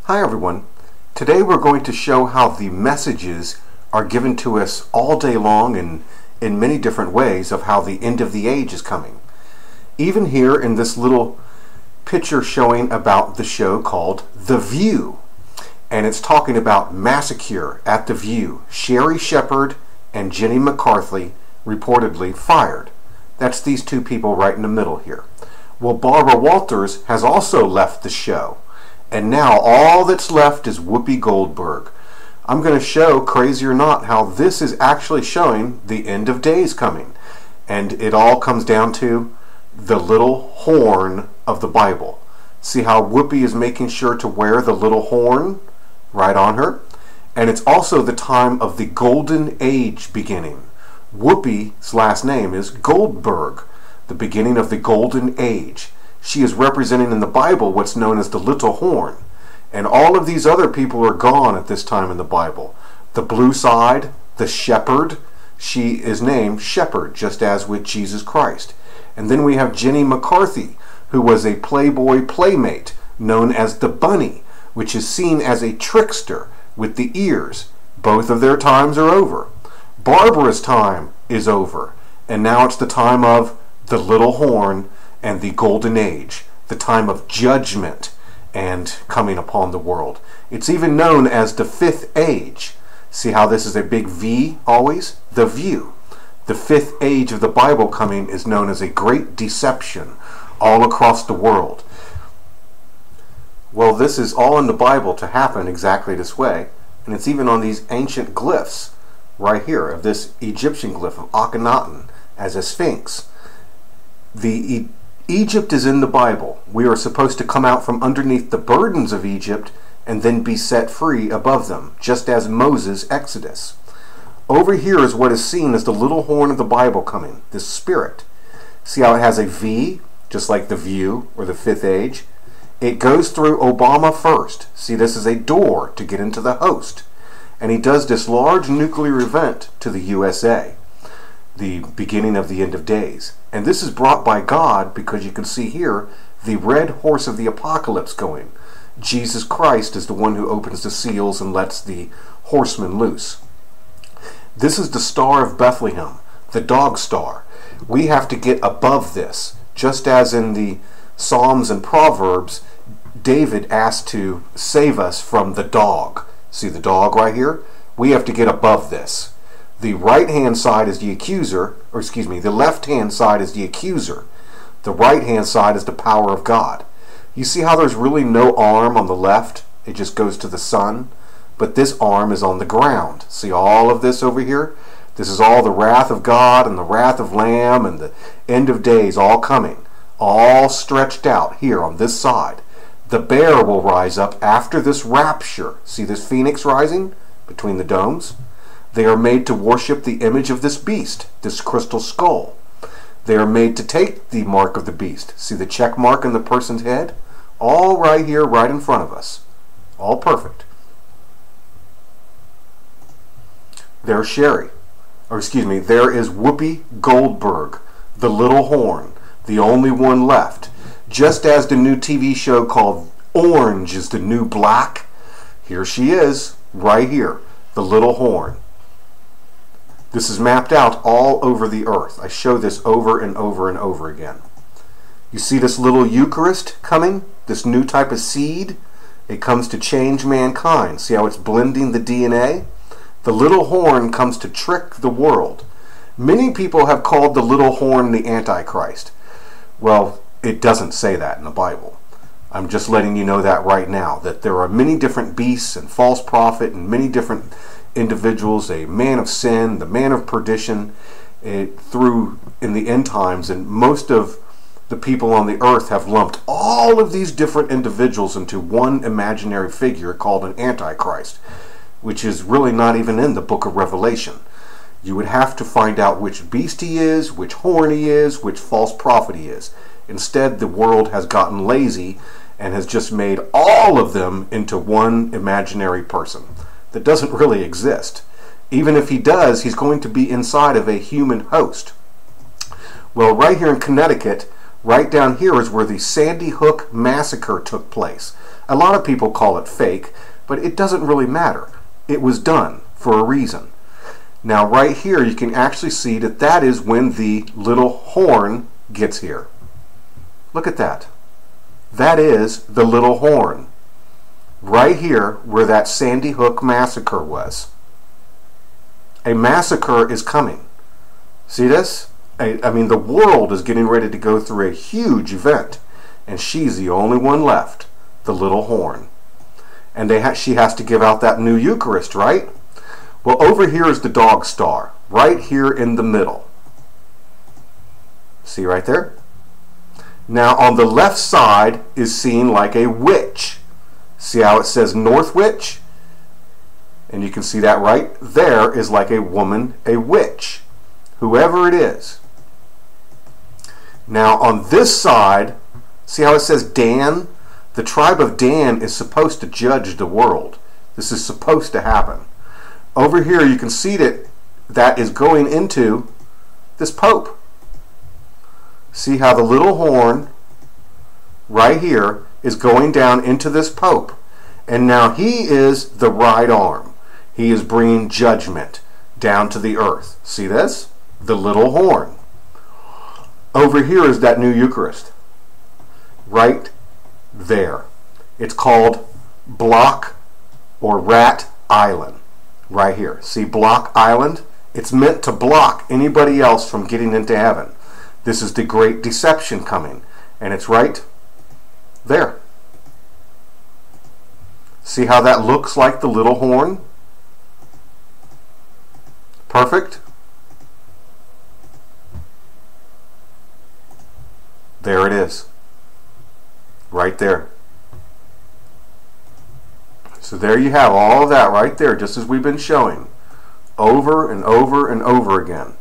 Hi everyone. Today we're going to show how the messages are given to us all day long and in many different ways of how the end of the age is coming. Even here in this little picture showing about the show called The View. And it's talking about Massacre at the View. Sherry Shepherd and Jenny McCarthy reportedly fired. That's these two people right in the middle here. Well, Barbara Walters has also left the show. And now all that's left is Whoopi Goldberg. I'm going to show, crazy or not, how this is actually showing the end of days coming. And it all comes down to the little horn of the Bible. See how Whoopi is making sure to wear the little horn right on her? And it's also the time of the golden age beginning. Whoopi's last name is Goldberg, the beginning of the golden age. She is representing in the Bible what's known as the little horn. And all of these other people are gone at this time in the Bible. The blue side, the shepherd, she is named Shepherd, just as with Jesus Christ. And then we have Jenny McCarthy, who was a Playboy playmate known as the Bunny, which is seen as a trickster with the ears. Both of their times are over. Barbara's time is over. And now it's the time of the little horn and the golden age, the time of judgment and coming upon the world. It's even known as the fifth age. See how this is a big V always? The View. The fifth age of the Bible coming is known as a great deception all across the world. Well, this is all in the Bible to happen exactly this way, and it's even on these ancient glyphs right here of this Egyptian glyph of Akhenaten as a sphinx. Egypt is in the Bible. We are supposed to come out from underneath the burdens of Egypt and then be set free above them, just as Moses' Exodus. Over here is what is seen as the little horn of the Bible coming, this spirit. See how it has a V, just like the View or the fifth age? It goes through Obama first. See, this is a door to get into the host. And he does this large nuclear event to the USA, the beginning of the end of days. And this is brought by God because you can see here the red horse of the apocalypse going. Jesus Christ is the one who opens the seals and lets the horsemen loose. This is the Star of Bethlehem, the dog star. We have to get above this. Just as in the Psalms and Proverbs, David asked to save us from the dog. See the dog right here? We have to get above this. The right-hand side is the accuser, or excuse me, the left-hand side is the accuser. The right-hand side is the power of God. You see how there's really no arm on the left? It just goes to the sun. But this arm is on the ground. See all of this over here? This is all the wrath of God and the wrath of Lamb and the end of days all coming. All stretched out here on this side. The bear will rise up after this rapture. See this phoenix rising between the domes? They are made to worship the image of this beast, this crystal skull. They are made to take the mark of the beast. See the check mark in the person's head? All right here, right in front of us. All perfect. There's Sherry. Or excuse me, there is Whoopi Goldberg, the little horn, the only one left. Just as the new TV show called Orange is the New Black, here she is, right here, the little horn. This is mapped out all over the earth. I show this over and over and over again. You see this little Eucharist coming? This new type of seed? It comes to change mankind. See how it's blending the DNA? The little horn comes to trick the world. Many people have called the little horn the Antichrist. Well, it doesn't say that in the Bible. I'm just letting you know that right now, that there are many different beasts and false prophet and many different individuals, a man of sin, the man of perdition, through in the end times, and most of the people on the earth have lumped all of these different individuals into one imaginary figure called an Antichrist, which is really not even in the book of Revelation. You would have to find out which beast he is, which horn he is, which false prophet he is. Instead, the world has gotten lazy and has just made all of them into one imaginary person that doesn't really exist. Even if he does, he's going to be inside of a human host. Well, right here in Connecticut, right down here is where the Sandy Hook Massacre took place. A lot of people call it fake, but it doesn't really matter. It was done for a reason. Now right here you can actually see that that is when the little horn gets here. Look at that. That is the little horn. Right here where that Sandy Hook massacre was. A massacre is coming. See this? I mean, the world is getting ready to go through a huge event, and she's the only one left, the little horn. And she has to give out that new Eucharist, right? Well, over here is the dog star, right here in the middle. See right there? Now on the left side is seen like a witch. See how it says North Witch? And you can see that right there is like a woman, a witch, whoever it is. Now on this side, see how it says Dan? The tribe of Dan is supposed to judge the world. This is supposed to happen. Over here you can see that is going into this Pope. See how the little horn right here is going down into this Pope. And now he is the right arm. He is bringing judgment down to the earth. See this? The little horn. Over here is that new Eucharist. Right there. It's called Block or Rat Island. Right here. See Block Island? It's meant to block anybody else from getting into heaven. This is the great deception coming. And it's right there. See how that looks like the little horn? Perfect. There it is. Right there. So there you have all of that right there, just as we've been showing. Over and over and over again.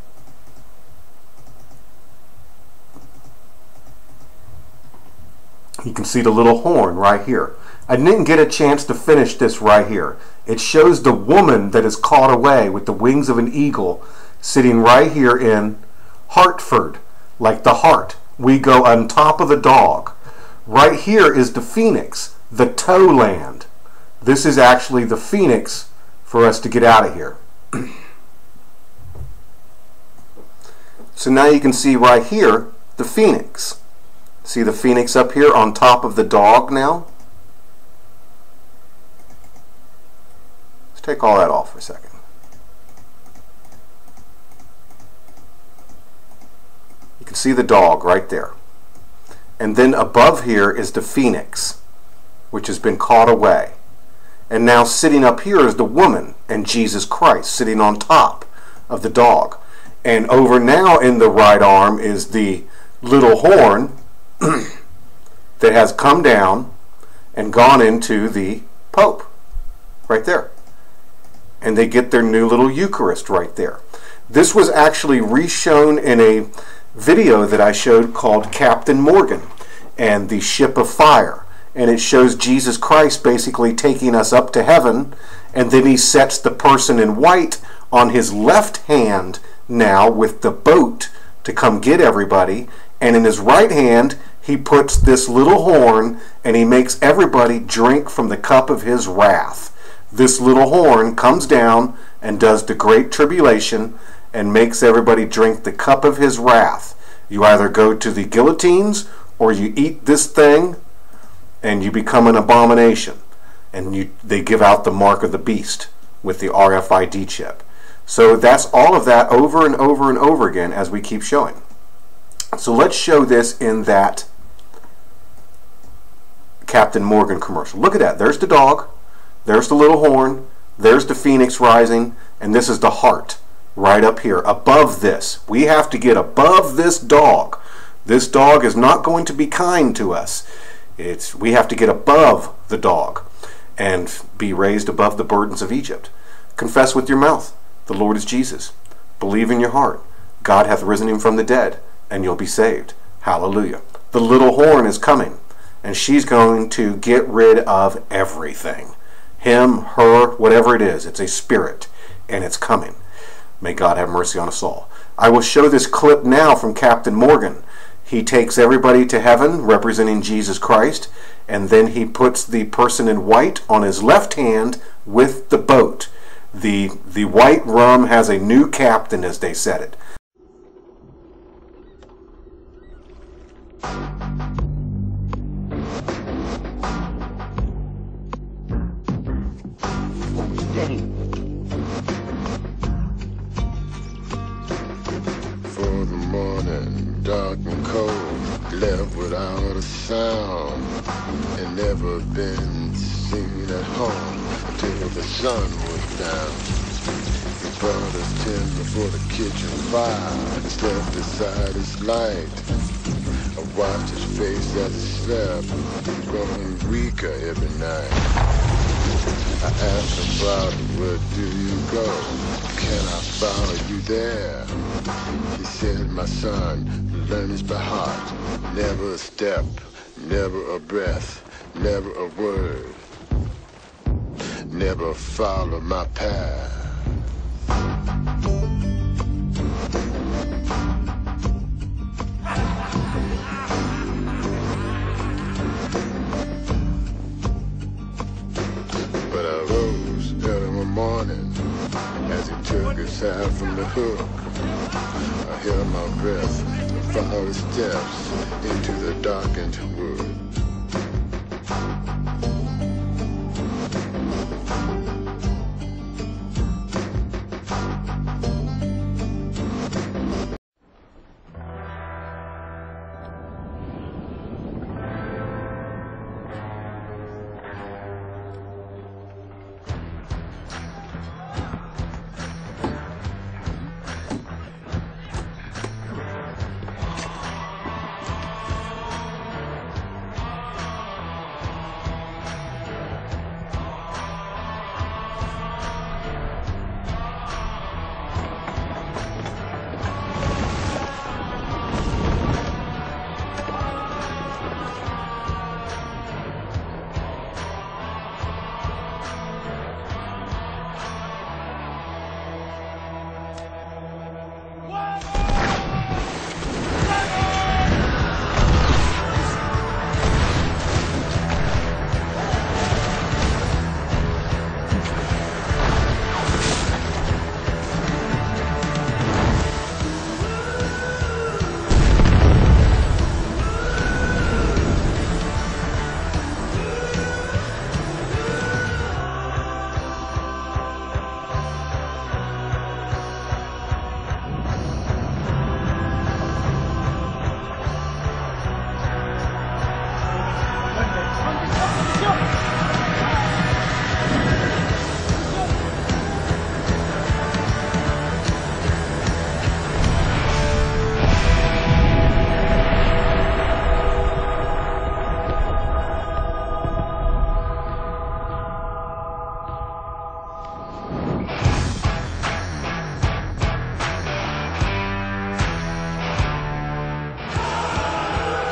You can see the little horn right here. I didn't get a chance to finish this right here. It shows the woman that is caught away with the wings of an eagle sitting right here in Hartford, like the heart. We go on top of the dog. Right here is the phoenix, the toe land. This is actually the phoenix for us to get out of here. So now you can see right here the phoenix. See the phoenix up here on top of the dog now? Let's take all that off for a second. You can see the dog right there. And then above here is the phoenix, which has been caught away. And now sitting up here is the woman and Jesus Christ sitting on top of the dog. And over now in the right arm is the little horn that has come down and gone into the Pope. Right there. And they get their new little Eucharist right there. This was actually re-shown in a video that I showed called Captain Morgan and the Ship of Fire. And it shows Jesus Christ basically taking us up to heaven, and then he sets the person in white on his left hand now with the boat to come get everybody, and in his right hand he puts this little horn and he makes everybody drink from the cup of his wrath. This little horn comes down and does the great tribulation and makes everybody drink the cup of his wrath. You either go to the guillotines or you eat this thing and you become an abomination. And they give out the mark of the beast with the RFID chip. So that's all of that over and over and over again as we keep showing. So let's show this in that Captain Morgan commercial. Look at that. There's the dog. There's the little horn. There's the phoenix rising. And this is the heart right up here above this. We have to get above this dog. This dog is not going to be kind to us. We have to get above the dog and be raised above the burdens of Egypt. Confess with your mouth, the Lord is Jesus. Believe in your heart, God hath risen him from the dead, and you'll be saved. Hallelujah. The little horn is coming, and she's going to get rid of everything. Him, her, whatever it is. It's a spirit, and it's coming. May God have mercy on us all. I will show this clip now from Captain Morgan, He takes everybody to heaven, representing Jesus Christ, and then he puts the person in white on his left hand with the boat. The white rum has a new captain, as they said it. For the morning, dark and cold, left without a sound, and never been seen at home till the sun was down. He brought us timber for the kitchen fire, and slept beside his light. I watched his face as he slept, growing weaker every night. I asked him, brother, where do you go? Can I follow you there? He said, my son, learn this by heart. Never a step, never a breath, never a word. Never follow my path. But I rose early one morning as he took his hat from the hook. I held my breath and followed his steps into the darkened wood.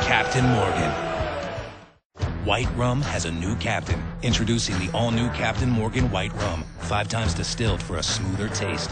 Captain Morgan. White rum has a new captain. Introducing the all-new Captain Morgan White Rum, 5 times distilled for a smoother taste.